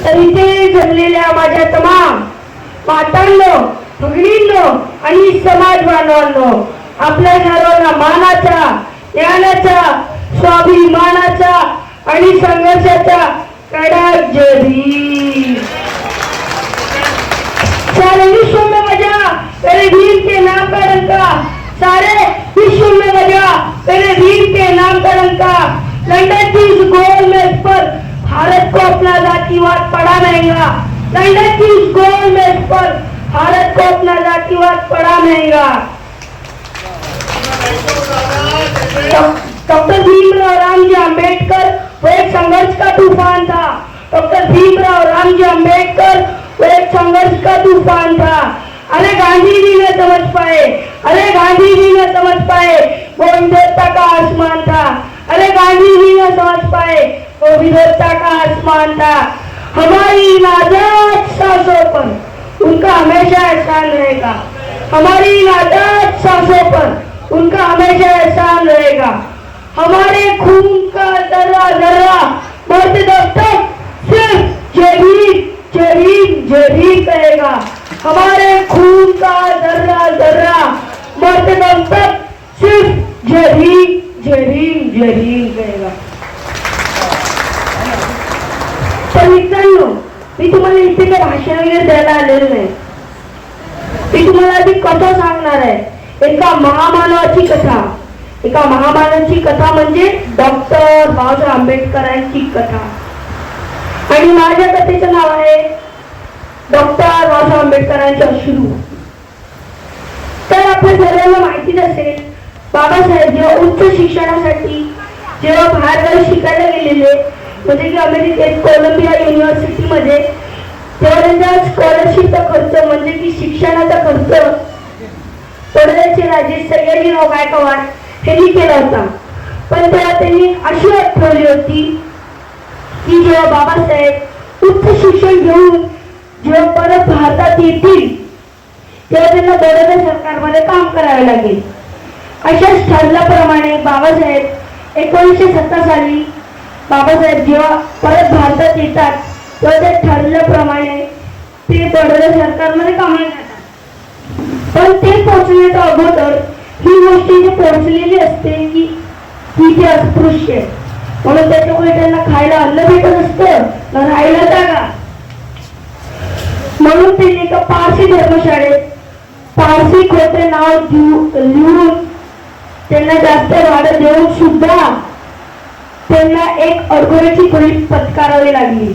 तर इथे जमलेल्या माझ्या तमाम मातांनो, भगिनींनो आणि समाज बांधवांनो, आपल्या सर्वांना मानाचा, ज्ञानाचा, स्वाभिमानाचा आणि संघर्षाचा कडक जय भीम। सारे विश्व में बजा तेरे भीम के नाम का डंका, सारे विश्व में बजा तेरे भीम के नाम का डंका। लंदन की इस गोल मेज पर भारत को अपना जातिवाद पड़ा रहेगा। लंदन की इस गोल मेज पर भारत को अपना जातिवाद पड़ा रहेगा। डॉक्टर भीमराव रामजी अंबेडकर वो एक संघर्ष का तूफान था। डॉक्टर भीमराव रामजी अंबेडकर वो एक संघर्ष का तूफान था। अरे गांधी जी ने समझ पाए, अरे गांधी जी ने समझ पाए वो विविधता का आसमान था। अरे गांधी जी ने समझ पाए वो विविधता का आसमान था। हमारी नाजात सांसों पर उनका हमेशा एहसान रहेगा। हमारी नाजात सांसों पर उनका हमेशा एहसान रहेगा। हमारे खून का जर्रा जर्रा मरते दम तक सिर्फ जय भीम जय भीम जय भीम कहेगा। हमारे खून का जर्रा जर्रा मरते दम तक सिर्फ जय भीम जय भीम जय भीम कहेगा। तर मित्रांनो, मी तुम्हाला इथे काही भाषण वगैरे द्यायला आलेलं नाही। मी तुम्हाला आधी कथा सांगणार आहे, एका महामानवाची कथा। एका महामानवाची कथा म्हणजे डॉक्टर बाबासाहेब आंबेडकरांची कथा। आणि माझ्या कथेचं नाव आहे डॉक्टर बाबासाहेब आंबेडकरांचे अश्रू। तर आपल्या सर्वांना माहितीच असेल, बाबासाहेब जेव्हा उच्च शिक्षणासाठी जेव्हा बाहेरगावी शिकायला गेलेले, म्हणजे की अमेरिकेत कोलंबिया युनिव्हर्सिटीमध्ये, तेव्हा त्यांचा स्कॉलरशिपचा खर्च म्हणजे की शिक्षणाचा खर्च तोडल्याचे राजे सयाजीराव गायकवाड यांनी केला होता। पण तेव्हा त्यांनी अशी अट ठेवली होती की जेव्हा बाबासाहेब उच्च शिक्षण घेऊन जेव्हा परत भारतात येतील तेव्हा त्यांना बडोदा सरकारमध्ये काम करावे लागेल। अशाच ठरल्याप्रमाणे बाबासाहेब 1907 साली बाबासाहेब जेव्हा परत भारतात येतात तेव्हा ते ठरल्याप्रमाणे ते बडोदा सरकारमध्ये कामाला जातात। पण ते पोहोचण्याच्या अगोदर ही गोष्ट इथे पोहोचलेली असते की ते अस्पृश्य, म्हणून त्याच्यामुळे त्यांना खायला अन्न भेटत असतं ना राहायला जागा। म्हणून त्यांनी एका पारसी धर्मशाळेत पारसी खोटे नाव लिहून त्यांना जास्त भाडं देऊन सुद्धा त्यांना एक अडगोऱ्याची खोली पत्करावी लागली।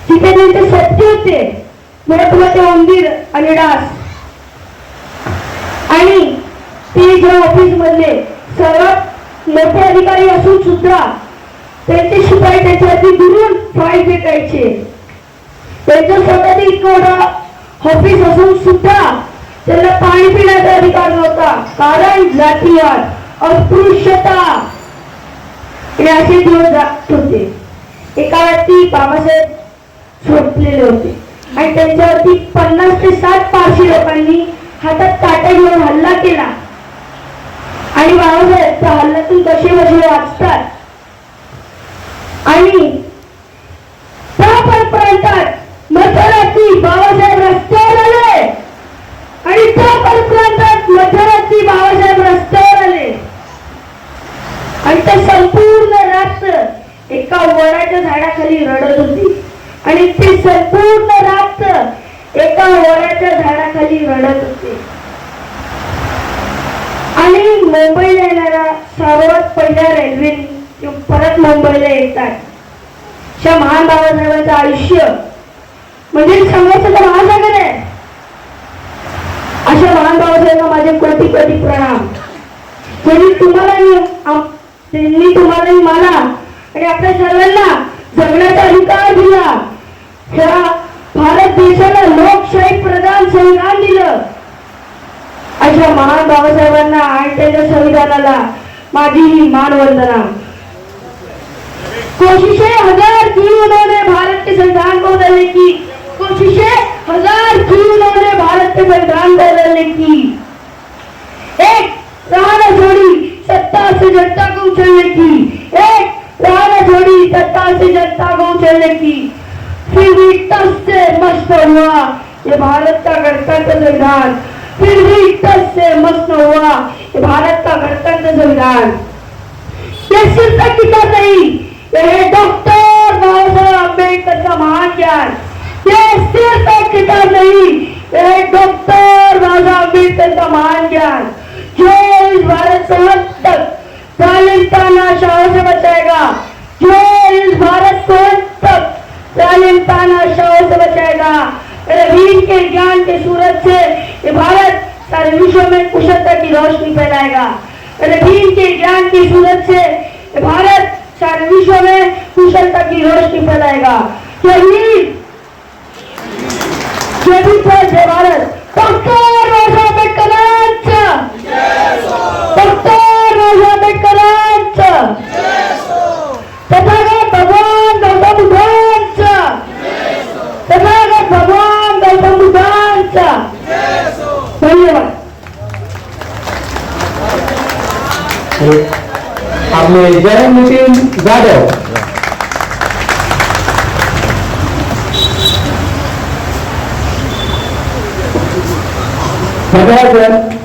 तिथे त्यांचे सत्य होते, मोठमोठे मंदिर आणि डास, आणि ते जेव्हा ऑफिस मधले सर्वात मोठे अधिकारी असून सुद्धा त्यांचे शिपाई त्याच्यावरती दुरून फाईल फेकायचे। त्यांचं स्वतःचे इतकं मोठं ऑफिस असून सुद्धा त्यांना पाणी पिण्याचा अधिकार नव्हता, कारण जातीवाद, अस्पृश्यता हे असे दिवस जात होते। एका व्यक्ती बाबासाहेब झोपलेले होते आणि त्यांच्यावरती 50 ते 60 पारसी लोकांनी हातात काटे घेऊन हल्ला केला। आणि बाबासाहेब त्या हल्ल्यातून कसे बसले वाचतात। आणि त्या प्रांतात मध्यरात्री बाबासाहेब रस्त्यावर आले, आणि त्या प्रांतात मध्यरात्री बाबासाहेब रस्त्यावर आले, आणि ते संपूर्ण रात्र एका वडाच्या झाडाखाली रडत होती। आणि ते संपूर्ण रात्र एका वडाच्या झाडाखाली रडत होते। आणि मुंबईला येणारा सर्वात पहिल्या रेल्वेने परत मुंबईला येतात। अशा महान बाबासाहेबांचं आयुष्य म्हणजे संघर्षाचा महासागर आहे। अशा महान बाबासाहेबांना माझे कोटी कोटी प्रणाम। त्यांनी तुम्हाला मला आणि आपल्या सर्वांना जगण्याचा अधिकार दिला। ह्या भारत देशाला लोकशाही प्रधान संविधान दिलं। अशा महान बाबासाहेबांना आणि त्यांच्या संविधानाला माझी ही मानवंदना। कोशिशें हजार की उन्होंने भारत के संविधान को बदलने की, कोशिशें हजार की उन्होंने भारत के संविधान को बदलने की। एक राह न छोड़ी सत्ता से जनता को उछलने की, एक राह न छोड़ी सत्ता से जनता को उछलने की। फिर भी टस से मस्त हुआ ये भारत का गणतंत्र संविधान, फिर भी टस से मस्त हुआ ये भारत का गणतंत्र संविधान। ये सिर्फ एक किताब नहीं, ये है डॉक्टर बाबा साहेब अम्बेडकर का महान ज्ञान। ये सिर्फ एक किताब नहीं, ये है डॉक्टर बाबा साहेब अम्बेडकर का महान ज्ञान, जो इस भारत को अंत तक जालिम तानाशाहों से बचाएगा, जो इस भारत को अंत तक जालिम तानाशाहों से बचाएगा। मेरे वीर के ज्ञान के सूरज से ये भारत सारे विश्व में कुशलता की रोशनी फैलाएगा। मेरे वीर के ज्ञान की सूरज से ये भारत सारे विश्व में कुशलता की रोशनी फैलाएगा। जय हिंद, जय भीम, जय भारत। डॉक्टर बाबा साहेब आंबेडकरांचा, डॉक्टर बाबा साहेब आंबेडकरांचा, तथागत भगवान गौतम बुद्धांचा, तथागत भगवान गौतम बुद्धांचा। धन्यवाद। आपले जय नितीन जाधव। धन्यवाद।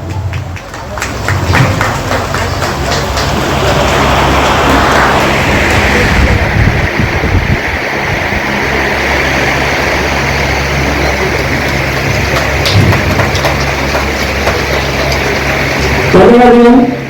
धन्यवाद।